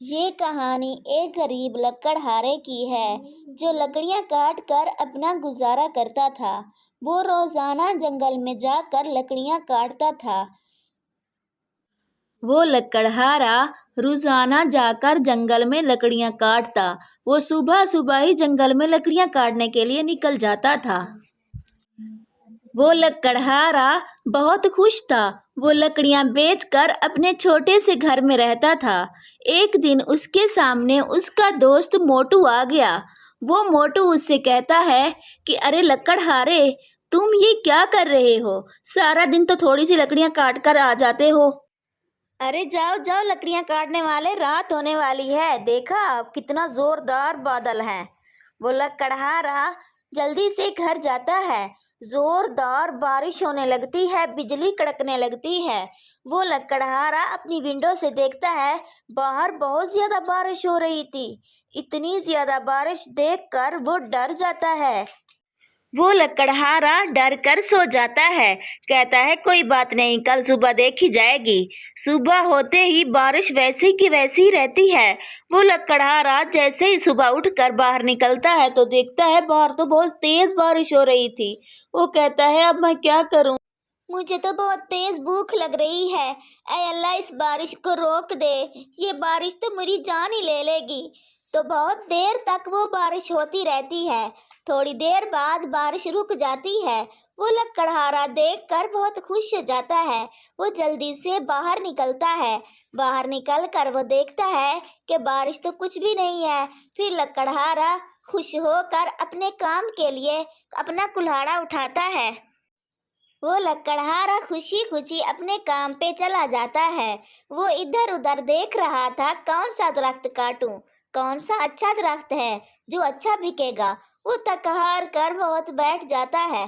یہ کہانی ایک غریب لکڑہارے کی ہے جو لکڑیاں کاٹ کر اپنا گزارا کرتا تھا۔ وہ روزانہ جنگل میں جا کر لکڑیاں کاٹتا تھا۔ وہ لکڑہارا روزانہ جا کر جنگل میں لکڑیاں کاٹتا۔ وہ صبح صبح ہی جنگل میں لکڑیاں کاٹنے کے لیے نکل جاتا تھا۔ وہ لکڑہارا بہت خوش تھا۔ وہ لکڑیاں بیچ کر اپنے چھوٹے سے گھر میں رہتا تھا۔ ایک دن اس کے سامنے اس کا دوست موٹو آ گیا۔ وہ موٹو اس سے کہتا ہے کہ ارے لکڑہارے، تم یہ کیا کر رہے ہو؟ سارا دن تو تھوڑی سی لکڑیاں کاٹ کر آ جاتے ہو۔ ارے جاؤ جاؤ لکڑیاں کاٹنے والے، رات ہونے والی ہے، دیکھا کتنا زوردار بادل ہے۔ وہ لکڑہارا جلدی سے گھر جاتا ہے۔ زوردار بارش ہونے لگتی ہے، بجلی کڑکنے لگتی ہے۔ وہ لکڑہارا اپنی ونڈو سے دیکھتا ہے، باہر بہت زیادہ بارش ہو رہی تھی۔ اتنی زیادہ بارش دیکھ کر وہ ڈر جاتا ہے۔ وہ لکڑہارا ڈر کر سو جاتا ہے، کہتا ہے کوئی بات نہیں، کل صبح دیکھی جائے گی۔ صبح ہوتے ہی بارش ویسی کی ویسی رہتی ہے۔ وہ لکڑہارا جیسے ہی صبح اٹھ کر باہر نکلتا ہے تو دیکھتا ہے باہر تو بہت تیز بارش ہو رہی تھی۔ وہ کہتا ہے اب میں کیا کروں؟ مجھے تو بہت تیز بھوک لگ رہی ہے۔ اے اللہ اس بارش کو روک دے، یہ بارش تو میری جان ہی لے لے گی۔ تو بہت دیر تک وہ بارش ہوتی رہتی ہے۔ تھوڑی دیر بعد بارش رک جاتی ہے۔ وہ لکڑہارا دیکھ کر بہت خوش ہو جاتا ہے۔ وہ جلدی سے باہر نکلتا ہے۔ باہر نکل کر وہ دیکھتا ہے کہ بارش تو کچھ بھی نہیں ہے۔ پھر لکڑہارا خوش ہو کر اپنے کام کے لیے اپنا کلہاڑا اٹھاتا ہے۔ وہ لکڑہارا خوشی خوشی اپنے کام پہ چلا جاتا ہے۔ وہ ادھر ادھر دیکھ رہا تھا کون سا درخت کاٹوں، کون سا اچھا درخت ہے جو اچھا بکے گا۔ وہ تھک ہار کر بہت بیٹھ جاتا ہے۔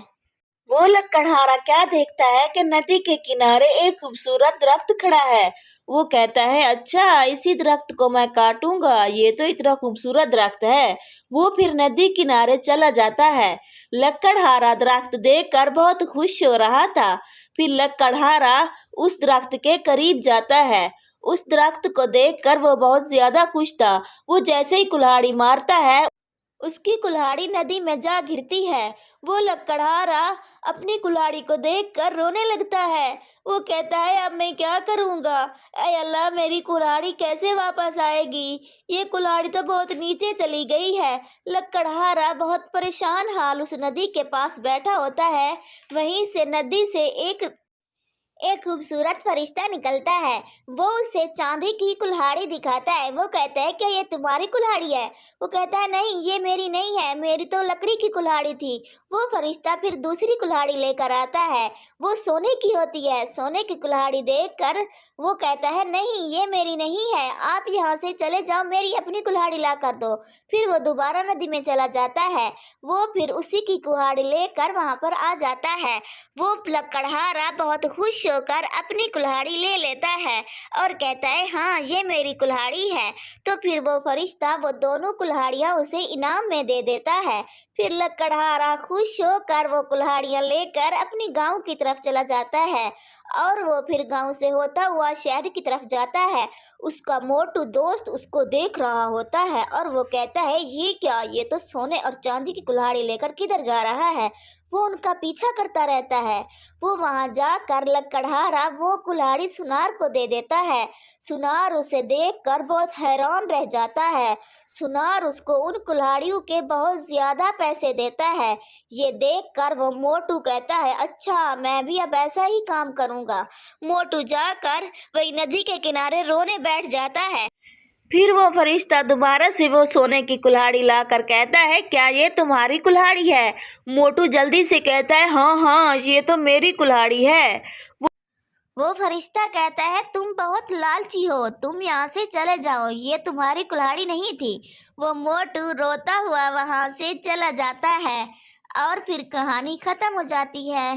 وہ لکڑہارا کیا دیکھتا ہے کہ ندی کے کنارے ایک خوبصورت درخت کھڑا ہے۔ وہ کہتا ہے اچھا اسی درخت کو میں کاٹوں گا، یہ تو اتنا خوبصورت درخت ہے۔ وہ پھر ندی کنارے چلا جاتا ہے۔ لکڑہارا درخت دیکھ کر بہت خوش ہو رہا تھا۔ پھر لکڑہارا اس درخت کے قریب جاتا ہے۔ اس درخت کو دیکھ کر وہ بہت زیادہ خوش تھا۔ وہ جیسے ہی کلہاڑی مارتا ہے اس کی کلہاڑی ندی میں جا گرتی ہے۔ وہ لکڑہارا اپنی کلہاڑی کو دیکھ کر رونے لگتا ہے۔ وہ کہتا ہے اب میں کیا کروں گا؟ اے اللہ میری کلہاڑی کیسے واپس آئے گی؟ یہ کلہاڑی تو بہت نیچے چلی گئی ہے۔ لکڑہارا بہت پریشان حال اس ندی کے پاس بیٹھا ہوتا ہے۔ وہیں سے ندی سے ایک خوبصورت فرشتہ نکلتا ہے۔ وہ اسے چاندی کی کلہاڑی دکھاتا ہے۔ وہ کہتا ہے کہ یہ تمہاری کلہاڑی ہے؟ وہ کہتا ہے نہیں یہ میری نہیں ہے، میری تو لکڑی کی کلہاڑی تھی۔ وہ فرشتہ پھر دوسری کلہاڑی لے کر آتا ہے، وہ سونے کی ہوتی ہے۔ سونے کی کلہاڑی دیکھ کر وہ کہتا ہے نہیں یہ میری نہیں ہے، آپ یہاں سے چلے جاؤ، میری اپنی کلہاڑی لا کر دو۔ پھر وہ دوبارہ ندی میں چلا جاتا ہے۔ وہ پھر اسی کی کلہاڑی لے کر وہاں پر آ جاتا ہے۔ وہ لکڑہارا بہت خوش ہو کر اپنی کلہاڑی لے لیتا ہے اور کہتا ہے ہاں یہ میری کلہاڑی ہے۔ تو پھر وہ فرشتہ وہ دونوں کلہاڑیاں اسے انعام میں دے دیتا ہے۔ پھر لکڑہارا خوش ہو کر وہ کلہاڑیاں لے کر اپنی گاؤں کی طرف چلا جاتا ہے اور وہ پھر گاؤں سے ہوتا ہوا شہر کی طرف جاتا ہے۔ اس کا موٹو دوست اس کو دیکھ رہا ہوتا ہے اور وہ کہتا ہے یہ کیا، یہ تو سونے اور چاندی کی کلہاڑی لے کر کدھر جا رہا ہے؟ وہ ان کا پیچھا کرتا رہتا ہے۔ وہ وہاں جا کر لکڑہارا وہ کلہاڑی سنار کو دے دیتا ہے۔ سنار اسے دیکھ کر بہت حیران رہ جاتا ہے۔ سنار اس کو ان کلہاڑیوں کے بہت زیادہ پیسے دیتا ہے۔ یہ دیکھ کر وہ موٹو کہتا ہے اچھا میں بھی اب ایسا ہی کام کروں گا۔ موٹو جا کر وہی ندی کے کنارے رونے بیٹھ جاتا ہے۔ پھر وہ فرشتہ دوبارہ سے وہ سونے کی کلہاڑی لا کر کہتا ہے کیا یہ تمہاری کلہاڑی ہے؟ موٹو جلدی سے کہتا ہے ہاں ہاں یہ تو میری کلہاڑی ہے۔ وہ فرشتہ کہتا ہے تم بہت لالچی ہو، تم یہاں سے چلے جاؤ، یہ تمہاری کلہاڑی نہیں تھی۔ وہ موٹو روتا ہوا وہاں سے چلا جاتا ہے اور پھر کہانی ختم ہو جاتی ہے۔